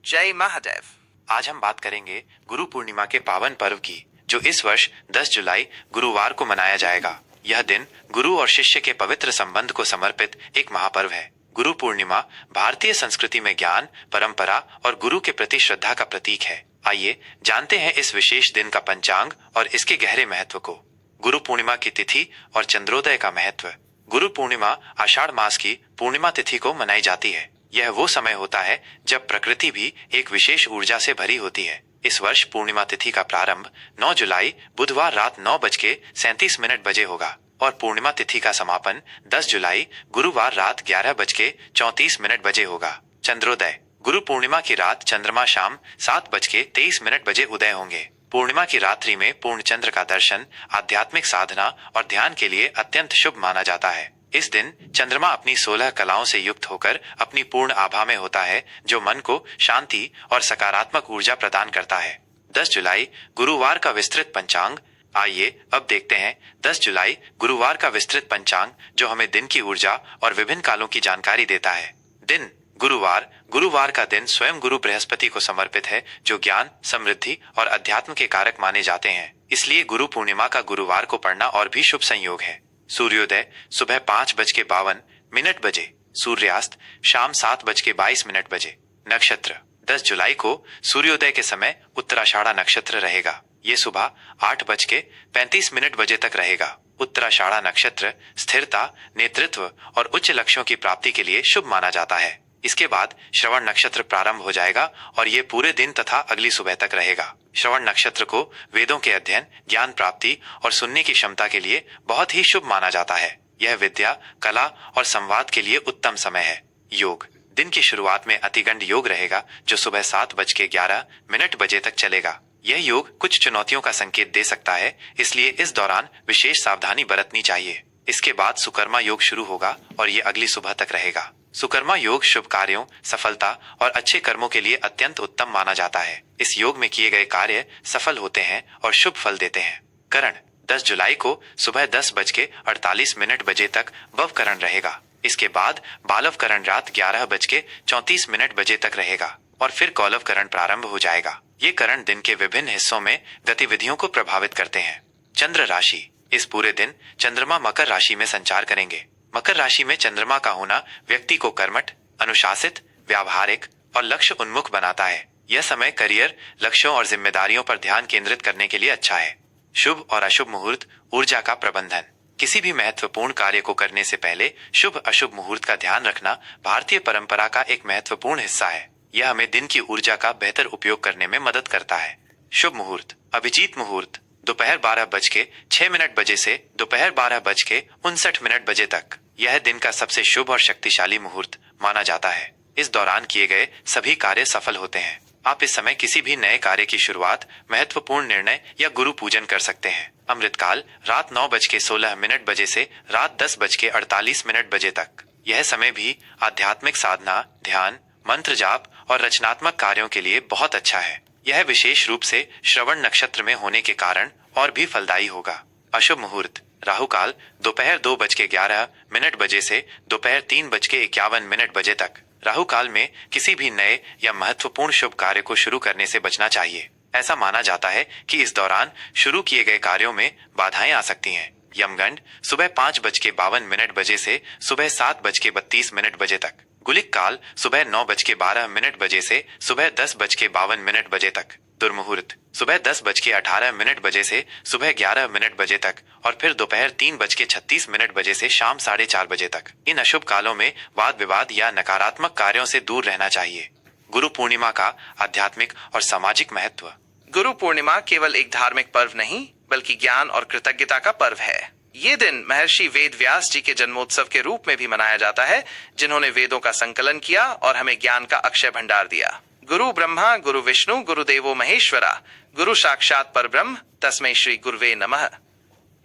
जय महादेव। आज हम बात करेंगे गुरु पूर्णिमा के पावन पर्व की, जो इस वर्ष 10 जुलाई गुरुवार को मनाया जाएगा। यह दिन गुरु और शिष्य के पवित्र संबंध को समर्पित एक महापर्व है। गुरु पूर्णिमा भारतीय संस्कृति में ज्ञान, परंपरा और गुरु के प्रति श्रद्धा का प्रतीक है। आइए जानते हैं इस विशेष दिन का पंचांग और इसके गहरे महत्व को। गुरु पूर्णिमा की तिथि और चंद्रोदय का महत्व। गुरु पूर्णिमा आषाढ़ मास की पूर्णिमा तिथि को मनाई जाती है। यह वो समय होता है जब प्रकृति भी एक विशेष ऊर्जा से भरी होती है। इस वर्ष पूर्णिमा तिथि का प्रारंभ 9 जुलाई बुधवार रात 9:37 बजे होगा और पूर्णिमा तिथि का समापन 10 जुलाई गुरुवार रात 11:34 बजे होगा। चंद्रोदय। गुरु पूर्णिमा की रात चंद्रमा शाम 7:23 बजे उदय होंगे। पूर्णिमा की रात्रि में पूर्ण चंद्र का दर्शन आध्यात्मिक साधना और ध्यान के लिए अत्यंत शुभ माना जाता है। इस दिन चंद्रमा अपनी 16 कलाओं से युक्त होकर अपनी पूर्ण आभा में होता है, जो मन को शांति और सकारात्मक ऊर्जा प्रदान करता है। 10 जुलाई गुरुवार का विस्तृत पंचांग। आइए अब देखते हैं 10 जुलाई गुरुवार का विस्तृत पंचांग, जो हमें दिन की ऊर्जा और विभिन्न कालों की जानकारी देता है। दिन गुरुवार। गुरुवार का दिन स्वयं गुरु बृहस्पति को समर्पित है, जो ज्ञान, समृद्धि और अध्यात्म के कारक माने जाते हैं। इसलिए गुरु पूर्णिमा का गुरुवार को पढ़ना और भी शुभ संयोग है। सूर्योदय सुबह 5:52 बजे। सूर्यास्त शाम 7:22 बजे। नक्षत्र। 10 जुलाई को सूर्योदय के समय उत्तराषाढ़ा नक्षत्र रहेगा। ये सुबह 8:35 बजे तक रहेगा। उत्तराषाढ़ा नक्षत्र स्थिरता, नेतृत्व और उच्च लक्ष्यों की प्राप्ति के लिए शुभ माना जाता है। इसके बाद श्रवण नक्षत्र प्रारंभ हो जाएगा और ये पूरे दिन तथा अगली सुबह तक रहेगा। श्रवण नक्षत्र को वेदों के अध्ययन, ज्ञान प्राप्ति और सुनने की क्षमता के लिए बहुत ही शुभ माना जाता है। यह विद्या, कला और संवाद के लिए उत्तम समय है। योग। दिन की शुरुआत में अतिगंड योग रहेगा, जो सुबह 7:11 बजे तक चलेगा। यह योग कुछ चुनौतियों का संकेत दे सकता है, इसलिए इस दौरान विशेष सावधानी बरतनी चाहिए। इसके बाद सुकर्मा योग शुरू होगा और ये अगली सुबह तक रहेगा। सुकर्मा योग शुभ कार्यों, सफलता और अच्छे कर्मों के लिए अत्यंत उत्तम माना जाता है। इस योग में किए गए कार्य सफल होते हैं और शुभ फल देते हैं। करण। 10 जुलाई को सुबह 10:48 बजे तक ववकरण रहेगा। इसके बाद बालवकरण रात 11:34 बजे तक रहेगा और फिर कौलवकरण प्रारंभ हो जाएगा। ये करण दिन के विभिन्न हिस्सों में गतिविधियों को प्रभावित करते हैं। चंद्र राशि। इस पूरे दिन चंद्रमा मकर राशि में संचार करेंगे। मकर राशि में चंद्रमा का होना व्यक्ति को कर्मठ, अनुशासित, व्यावहारिक और लक्ष्य उन्मुख बनाता है। यह समय करियर, लक्ष्यों और जिम्मेदारियों पर ध्यान केंद्रित करने के लिए अच्छा है। शुभ और अशुभ मुहूर्त। ऊर्जा का प्रबंधन। किसी भी महत्वपूर्ण कार्य को करने से पहले शुभ अशुभ मुहूर्त का ध्यान रखना भारतीय परंपरा का एक महत्वपूर्ण हिस्सा है। यह हमें दिन की ऊर्जा का बेहतर उपयोग करने में मदद करता है। शुभ मुहूर्त। अभिजीत मुहूर्त दोपहर 12:06 बजे से दोपहर 12:59 बजे तक। यह दिन का सबसे शुभ और शक्तिशाली मुहूर्त माना जाता है। इस दौरान किए गए सभी कार्य सफल होते हैं। आप इस समय किसी भी नए कार्य की शुरुआत, महत्वपूर्ण निर्णय या गुरु पूजन कर सकते हैं। अमृतकाल रात 9:16 बजे से रात 10:48 बजे तक। यह समय भी आध्यात्मिक साधना, ध्यान, मंत्र जाप और रचनात्मक कार्यों के लिए बहुत अच्छा है। यह विशेष रूप से श्रवण नक्षत्र में होने के कारण और भी फलदायी होगा। अशुभ मुहूर्त। राहु काल दोपहर 2:11 बजे से दोपहर 3:51 बजे तक। राहु काल में किसी भी नए या महत्वपूर्ण शुभ कार्य को शुरू करने से बचना चाहिए। ऐसा माना जाता है कि इस दौरान शुरू किए गए कार्यों में बाधाएं आ सकती हैं। यमगंड सुबह 5:52 बजे से सुबह 7:32 बजे तक। गुलिक काल सुबह 9:12 बजे से सुबह 10:52 बजे तक। दुर्मुहूर्त सुबह 10:18 बजे से सुबह 11 बजे तक और फिर दोपहर 3:36 बजे से शाम 4:30 बजे तक। इन अशुभ कालों में वाद विवाद या नकारात्मक कार्यों से दूर रहना चाहिए। गुरु पूर्णिमा का आध्यात्मिक और सामाजिक महत्व। गुरु पूर्णिमा केवल एक धार्मिक पर्व नहीं, बल्कि ज्ञान और कृतज्ञता का पर्व है। ये दिन महर्षि वेद व्यास जी के जन्मोत्सव के रूप में भी मनाया जाता है, जिन्होंने वेदों का संकलन किया और हमें ज्ञान का अक्षय भंडार दिया। गुरु ब्रह्मा गुरु विष्णु गुरुदेवो महेश्वरा, गुरु साक्षात परब्रह्म तस्मै श्री गुरुवे नमः।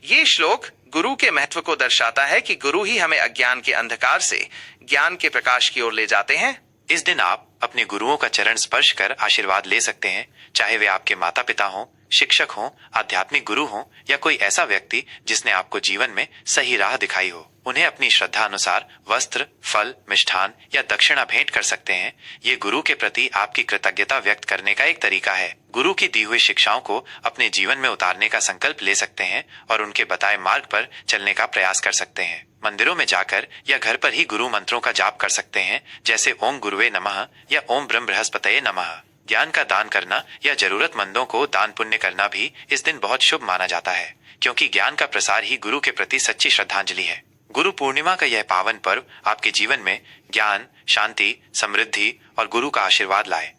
ये श्लोक गुरु के महत्व को दर्शाता है कि गुरु ही हमें अज्ञान के अंधकार से ज्ञान के प्रकाश की ओर ले जाते हैं। इस दिन आप अपने गुरुओं का चरण स्पर्श कर आशीर्वाद ले सकते हैं, चाहे वे आपके माता पिता हों, शिक्षक हों, आध्यात्मिक गुरु हों या कोई ऐसा व्यक्ति जिसने आपको जीवन में सही राह दिखाई हो। उन्हें अपनी श्रद्धा अनुसार वस्त्र, फल, मिष्ठान या दक्षिणा भेंट कर सकते हैं। ये गुरु के प्रति आपकी कृतज्ञता व्यक्त करने का एक तरीका है। गुरु की दी हुई शिक्षाओं को अपने जीवन में उतारने का संकल्प ले सकते हैं और उनके बताए मार्ग पर चलने का प्रयास कर सकते हैं। मंदिरों में जाकर या घर पर ही गुरु मंत्रों का जाप कर सकते हैं, जैसे ओम गुरुवे नमः या ओम ब्रह्म बृहस्पतये नमः। ज्ञान का दान करना या जरूरतमंदों को दान पुण्य करना भी इस दिन बहुत शुभ माना जाता है, क्योंकि ज्ञान का प्रसार ही गुरु के प्रति सच्ची श्रद्धांजलि है। गुरु पूर्णिमा का यह पावन पर्व आपके जीवन में ज्ञान, शांति, समृद्धि और गुरु का आशीर्वाद लाए।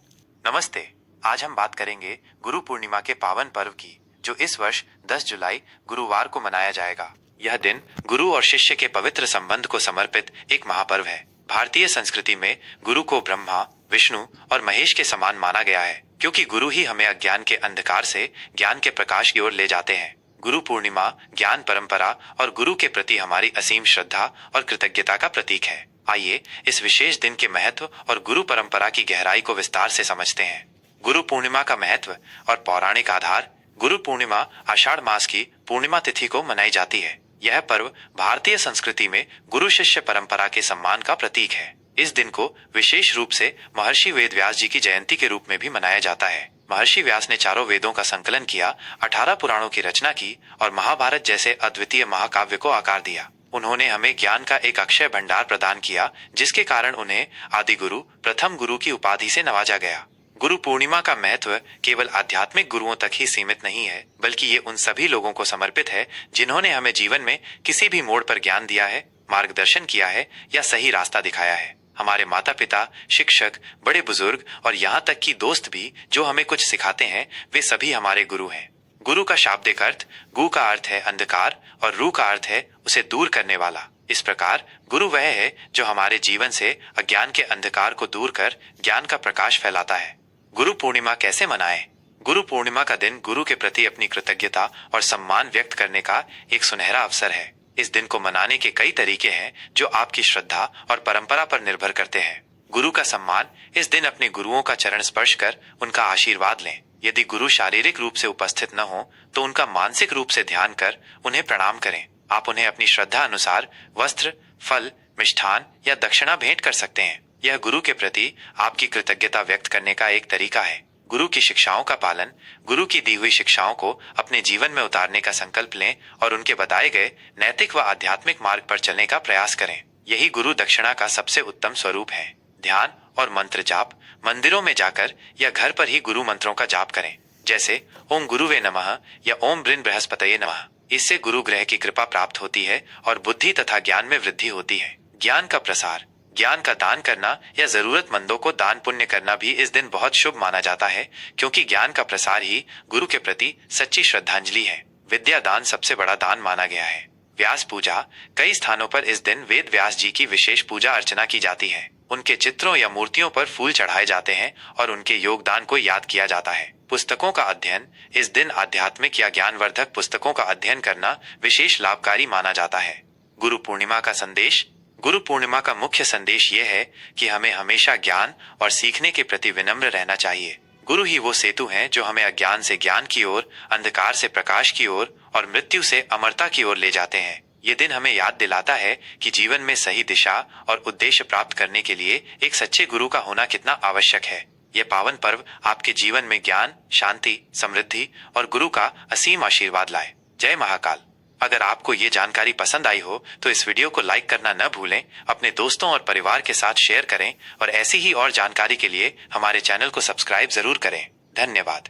नमस्ते। आज हम बात करेंगे गुरु पूर्णिमा के पावन पर्व की, जो इस वर्ष 10 जुलाई गुरुवार को मनाया जाएगा। यह दिन गुरु और शिष्य के पवित्र संबंध को समर्पित एक महापर्व है। भारतीय संस्कृति में गुरु को ब्रह्मा, विष्णु और महेश के समान माना गया है, क्योंकि गुरु ही हमें अज्ञान के अंधकार से ज्ञान के प्रकाश की ओर ले जाते हैं। गुरु पूर्णिमा ज्ञान परंपरा और गुरु के प्रति हमारी असीम श्रद्धा और कृतज्ञता का प्रतीक है। आइए इस विशेष दिन के महत्व और गुरु परंपरा की गहराई को विस्तार से समझते हैं। गुरु पूर्णिमा का महत्व और पौराणिक आधार। गुरु पूर्णिमा आषाढ़ मास की पूर्णिमा तिथि को मनाई जाती है। यह पर्व भारतीय संस्कृति में गुरु शिष्य परंपरा के सम्मान का प्रतीक है। इस दिन को विशेष रूप से महर्षि वेद व्यास जी की जयंती के रूप में भी मनाया जाता है। महर्षि व्यास ने चारों वेदों का संकलन किया, 18 पुराणों की रचना की और महाभारत जैसे अद्वितीय महाकाव्य को आकार दिया। उन्होंने हमें ज्ञान का एक अक्षय भंडार प्रदान किया, जिसके कारण उन्हें आदि गुरु, प्रथम गुरु की उपाधि से नवाजा गया। गुरु पूर्णिमा का महत्व केवल आध्यात्मिक गुरुओं तक ही सीमित नहीं है, बल्कि ये उन सभी लोगों को समर्पित है जिन्होंने हमें जीवन में किसी भी मोड़ पर ज्ञान दिया है, मार्गदर्शन किया है या सही रास्ता दिखाया है। हमारे माता पिता, शिक्षक, बड़े बुजुर्ग और यहाँ तक कि दोस्त भी जो हमें कुछ सिखाते हैं, वे सभी हमारे गुरु हैं। गुरु का शाब्दिक अर्थ, गु का अर्थ है अंधकार और रू का अर्थ है उसे दूर करने वाला। इस प्रकार गुरु वह है जो हमारे जीवन से अज्ञान के अंधकार को दूर कर ज्ञान का प्रकाश फैलाता है। गुरु पूर्णिमा कैसे मनाएं? गुरु पूर्णिमा का दिन गुरु के प्रति अपनी कृतज्ञता और सम्मान व्यक्त करने का एक सुनहरा अवसर है। इस दिन को मनाने के कई तरीके हैं जो आपकी श्रद्धा और परंपरा पर निर्भर करते हैं। गुरु का सम्मान। इस दिन अपने गुरुओं का चरण स्पर्श कर उनका आशीर्वाद लें। यदि गुरु शारीरिक रूप से उपस्थित न हो तो उनका मानसिक रूप से ध्यान कर उन्हें प्रणाम करें। आप उन्हें अपनी श्रद्धा अनुसार वस्त्र, फल, मिष्ठान या दक्षिणा भेंट कर सकते हैं। यह गुरु के प्रति आपकी कृतज्ञता व्यक्त करने का एक तरीका है। गुरु की शिक्षाओं का पालन। गुरु की दी हुई शिक्षाओं को अपने जीवन में उतारने का संकल्प लें और उनके बताए गए नैतिक व आध्यात्मिक मार्ग पर चलने का प्रयास करें। यही गुरु दक्षिणा का सबसे उत्तम स्वरूप है। ध्यान और मंत्र जाप। मंदिरों में जाकर या घर पर ही गुरु मंत्रों का जाप करें, जैसे ओम गुरुवे नमः या ओम ब्रह्म बृहस्पतये नमः। इससे गुरु ग्रह की कृपा प्राप्त होती है और बुद्धि तथा ज्ञान में वृद्धि होती है। ज्ञान का प्रसार। ज्ञान का दान करना या जरूरतमंदों को दान पुण्य करना भी इस दिन बहुत शुभ माना जाता है, क्योंकि ज्ञान का प्रसार ही गुरु के प्रति सच्ची श्रद्धांजलि है। विद्या दान सबसे बड़ा दान माना गया है। व्यास पूजा। कई स्थानों पर इस दिन वेद व्यास जी की विशेष पूजा अर्चना की जाती है। उनके चित्रों या मूर्तियों पर फूल चढ़ाए जाते हैं और उनके योगदान को याद किया जाता है। पुस्तकों का अध्ययन। इस दिन आध्यात्मिक या ज्ञानवर्धक पुस्तकों का अध्ययन करना विशेष लाभकारी माना जाता है। गुरु पूर्णिमा का संदेश। गुरु पूर्णिमा का मुख्य संदेश ये है कि हमें हमेशा ज्ञान और सीखने के प्रति विनम्र रहना चाहिए। गुरु ही वो सेतु हैं जो हमें अज्ञान से ज्ञान की ओर, अंधकार से प्रकाश की ओर और मृत्यु से अमरता की ओर ले जाते हैं। ये दिन हमें याद दिलाता है कि जीवन में सही दिशा और उद्देश्य प्राप्त करने के लिए एक सच्चे गुरु का होना कितना आवश्यक है। यह पावन पर्व आपके जीवन में ज्ञान, शांति, समृद्धि और गुरु का असीम आशीर्वाद लाए। जय महाकाल। अगर आपको ये जानकारी पसंद आई हो तो इस वीडियो को लाइक करना न भूलें, अपने दोस्तों और परिवार के साथ शेयर करें और ऐसी ही और जानकारी के लिए हमारे चैनल को सब्सक्राइब जरूर करें। धन्यवाद।